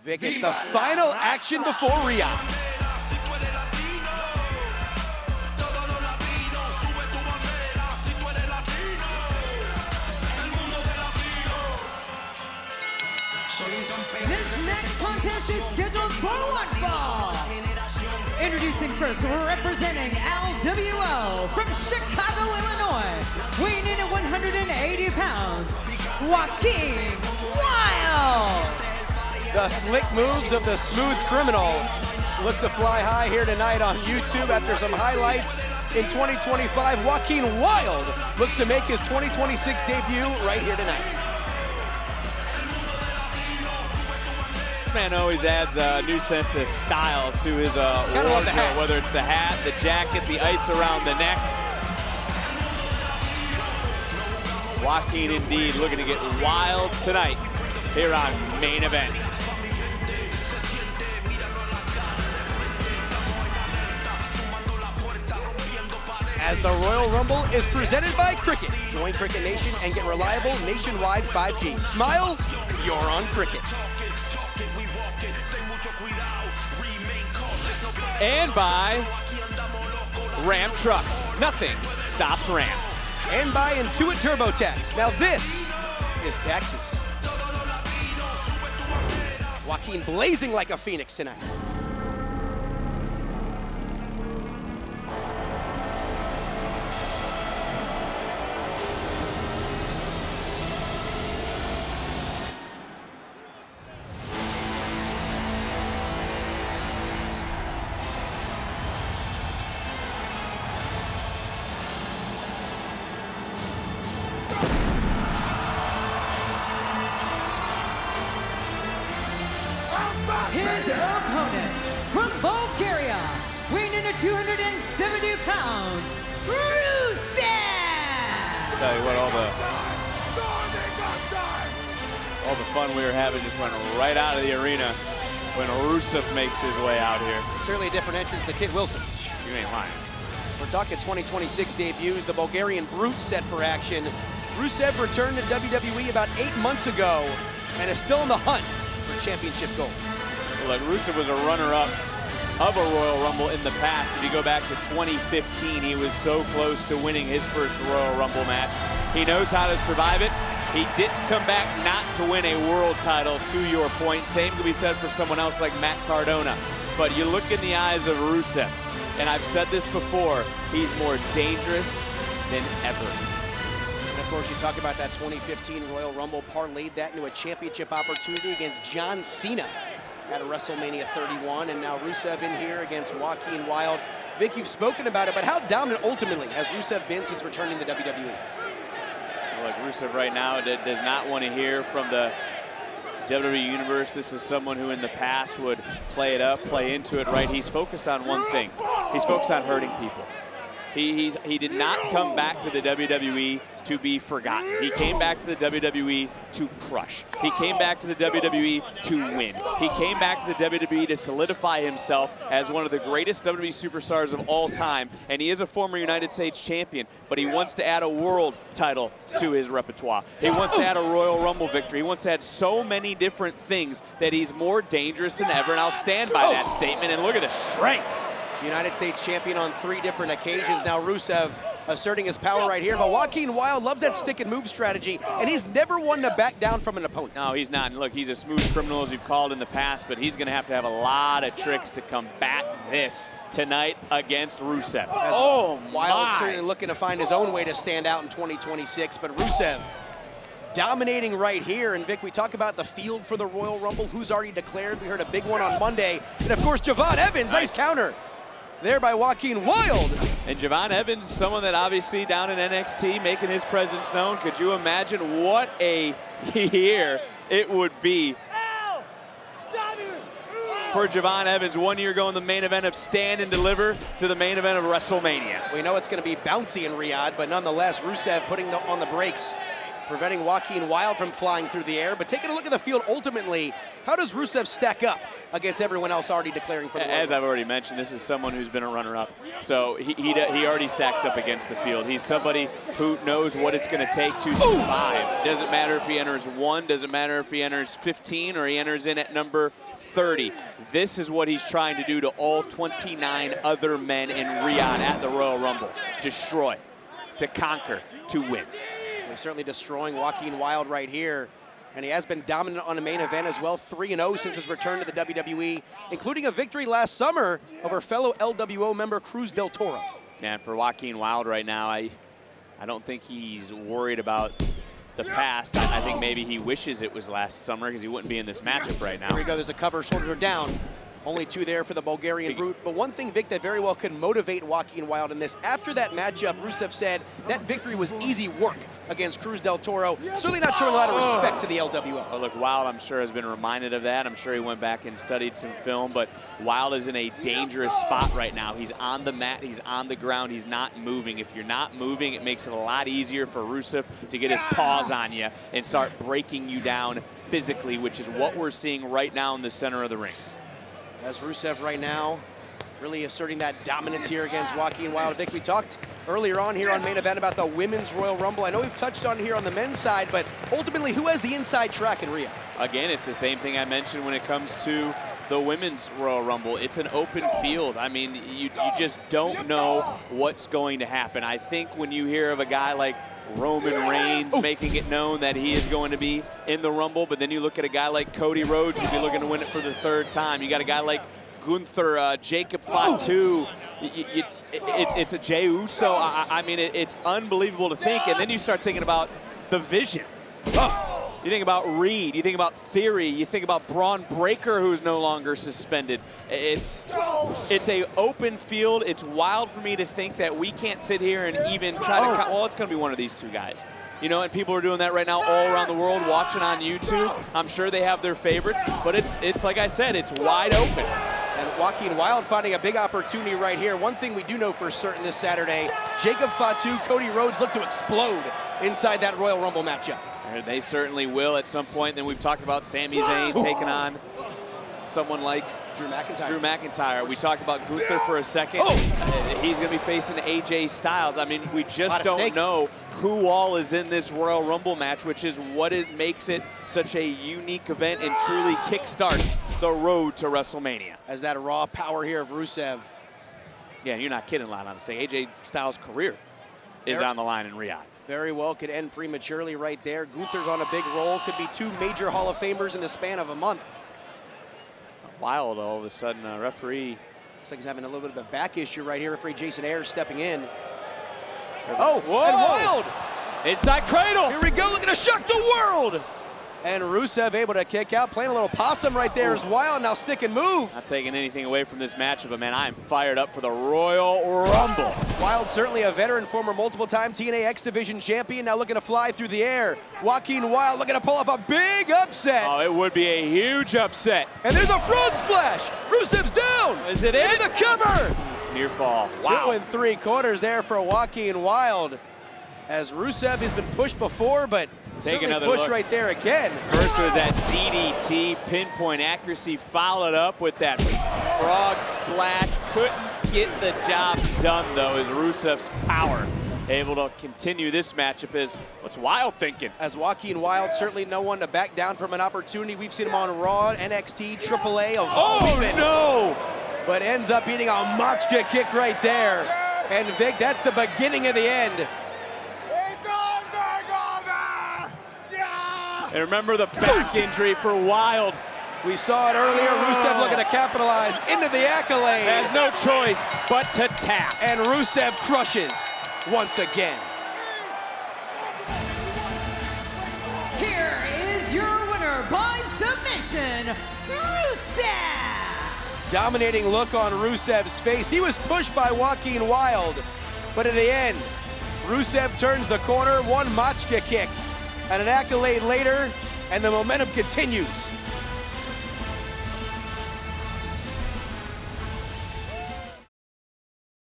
Vic, it's the final action before Riyadh. This next contest is scheduled for one fall. Introducing first, representing LWO from Chicago, Illinois, weighing in at 180 pounds, Joaquin Wilde. The slick moves of the Smooth Criminal look to fly high here tonight on YouTube after some highlights in 2025. Joaquin Wilde looks to make his 2026 debut right here tonight. This man always adds a new sense of style to his wardrobe, whether it's the hat, the jacket, the ice around the neck. Joaquin indeed looking to get wild tonight here on Main Event. As the Royal Rumble is presented by Cricket. Join Cricket Nation and get reliable nationwide 5G. Smile, you're on Cricket. And by Ram Trucks. Nothing stops Ram. And by Intuit TurboTax. Now this is Texas. Joaquin blazing like a phoenix tonight. His opponent from Bulgaria, weighing in at 270 pounds, Rusev! Tell you what, all the fun we were having just went right out of the arena when Rusev makes his way out here. Certainly a different entrance than Kid Wilson. You ain't lying. We're talking 2026 debuts. The Bulgarian Brute set for action. Rusev returned to WWE about 8 months ago and is still in the hunt for championship gold. Look, Rusev was a runner-up of a Royal Rumble in the past. If you go back to 2015, he was so close to winning his first Royal Rumble match. He knows how to survive it. He didn't come back not to win a world title, to your point. Same could be said for someone else like Matt Cardona. But you look in the eyes of Rusev, and I've said this before, he's more dangerous than ever. And of course, you talk about that 2015 Royal Rumble, parlayed that into a championship opportunity against John Cena at WrestleMania 31, and now Rusev in here against Joaquin Wilde. Vic, you've spoken about it, but how dominant ultimately has Rusev been since returning to WWE? Look, Rusev right now does not want to hear from the WWE Universe. This is someone who in the past would play it up, play into it, right? He's focused on one thing. He's focused on hurting people. He did not come back to the WWE to be forgotten. He came back to the WWE to crush. He came back to the WWE to win. He came back to the WWE to solidify himself as one of the greatest WWE superstars of all time. And he is a former United States champion, but he wants to add a world title to his repertoire. He wants to add a Royal Rumble victory. He wants to add so many different things that he's more dangerous than ever. And I'll stand by that statement. And look at the strength. United States champion on 3 different occasions. Now Rusev asserting his power right here, but Joaquin Wilde loves that stick and move strategy, and he's never one to back down from an opponent. No, he's not. And look, he's a smooth criminal, as you've called in the past, but he's going to have a lot of tricks to combat this tonight against Rusev. Wilde certainly looking to find his own way to stand out in 2026, but Rusev dominating right here. And Vic, we talk about the field for the Royal Rumble, who's already declared. We heard a big one on Monday, and of course, Javon Evans, nice counter there by Joaquin Wilde. And Javon Evans, someone that obviously down in NXT making his presence known. Could you imagine what a year it would be for Javon Evans? 1 year ago in the main event of Stand and Deliver to the main event of WrestleMania. We know it's going to be bouncy in Riyadh, but nonetheless, Rusev putting on the brakes, preventing Joaquin Wilde from flying through the air. But taking a look at the field ultimately, how does Rusev stack up against everyone else already declaring for the As I've already mentioned, this is someone who's been a runner-up, so he already stacks up against the field. He's somebody who knows what it's going to take to survive. Doesn't matter if he enters 1, doesn't matter if he enters 15 or he enters in at number 30. This is what he's trying to do to all 29 other men in Riyadh at the Royal Rumble. Destroy, to conquer, to win. He's certainly destroying Joaquin Wilde right here. And he has been dominant on the main event as well, 3-0 since his return to the WWE, including a victory last summer over fellow LWO member Cruz del Toro. And for Joaquin Wilde right now, I don't think he's worried about the past. I think maybe he wishes it was last summer because he wouldn't be in this matchup right now. Here we go, there's a cover, shoulders are down. Only 2 there for the Bulgarian Brute. But one thing, Vic, that very well could motivate Joaquin Wilde in this. After that matchup, Rusev said that victory was easy work against Cruz del Toro. Certainly not showing a lot of respect to the LWO. Well, look, Wilde, I'm sure, has been reminded of that. I'm sure he went back and studied some film, but Wilde is in a dangerous spot right now. He's on the mat, he's on the ground, he's not moving. If you're not moving, it makes it a lot easier for Rusev to get his paws on you and start breaking you down physically, which is what we're seeing right now in the center of the ring. As Rusev right now really asserting that dominance here against Joaquin Wilde. Vic, we talked earlier on here on Main Event about the Women's Royal Rumble. I know we've touched on it here on the men's side, but ultimately, who has the inside track in Riyadh? Again, it's the same thing I mentioned when it comes to the Women's Royal Rumble. It's an open field. I mean, you just don't know what's going to happen. I think when you hear of a guy like Roman Reigns making it known that he is going to be in the Rumble, but then you look at a guy like Cody Rhodes who'd be looking to win it for the 3rd time. You got a guy like Gunther, Jacob Fatu. It's a Jey Uso. I mean, it's unbelievable to think. And then you start thinking about the Vision. You think about Reed, you think about Theory, you think about Braun Breaker, who's no longer suspended. It's a open field. It's wild for me to think that we can't sit here and even try to, well, it's going to be one of these 2 guys. You know, and people are doing that right now all around the world, watching on YouTube. I'm sure they have their favorites, but it's like I said, it's wide open. And Joaquin Wilde finding a big opportunity right here. One thing we do know for certain this Saturday, Jacob Fatu, Cody Rhodes look to explode inside that Royal Rumble matchup. They certainly will at some point. Then we've talked about Sami Zayn taking on someone like Drew McIntyre. We talked about Gunther for a second. He's going to be facing AJ Styles. I mean, we just don't know who all is in this Royal Rumble match, which is what it makes it such a unique event and truly kickstarts the road to WrestleMania. As that raw power here of Rusev. Yeah, you're not kidding, Lana, to say AJ Styles' career is on the line in Riyadh. Very well could end prematurely right there. Gunther's on a big roll. Could be 2 major Hall of Famers in the span of a month. Wild, all of a sudden, referee. Looks like he's having a little bit of a back issue right here. Referee Jason Ayers stepping in. Whoa. And Wilde! Inside cradle! Here we go, looking to shock the world! And Rusev able to kick out, playing a little possum right there as Wilde, now stick and move. Not taking anything away from this matchup, but man, I am fired up for the Royal Rumble. Wilde, certainly a veteran, former multiple-time TNA X Division champion, now looking to fly through the air. Joaquin Wilde looking to pull off a big upset. Oh, it would be a huge upset. And there's a frog splash. Rusev's down. Is it in? Into the cover. Near fall. Wow. 2 3/4 there for Joaquin Wilde. As Rusev has been pushed before, but take another push look. right there again. First was that DDT, pinpoint accuracy, followed up with that frog splash. Couldn't get the job done, though, as Rusev's power able to continue this matchup is what's Wilde thinking. As Joaquin Wilde, certainly no one to back down from an opportunity. We've seen him on Raw, NXT, AAA, Evolve even. No! But ends up eating a Machka kick right there. And Vic, that's the beginning of the end. And remember the back injury for Wilde. We saw it earlier, Rusev looking to capitalize into the accolade. Has no choice but to tap. And Rusev crushes once again. Here is your winner by submission, Rusev! Dominating look on Rusev's face. He was pushed by Joaquin Wilde, but in the end, Rusev turns the corner, 1 Machka kick, and an accolade later, and the momentum continues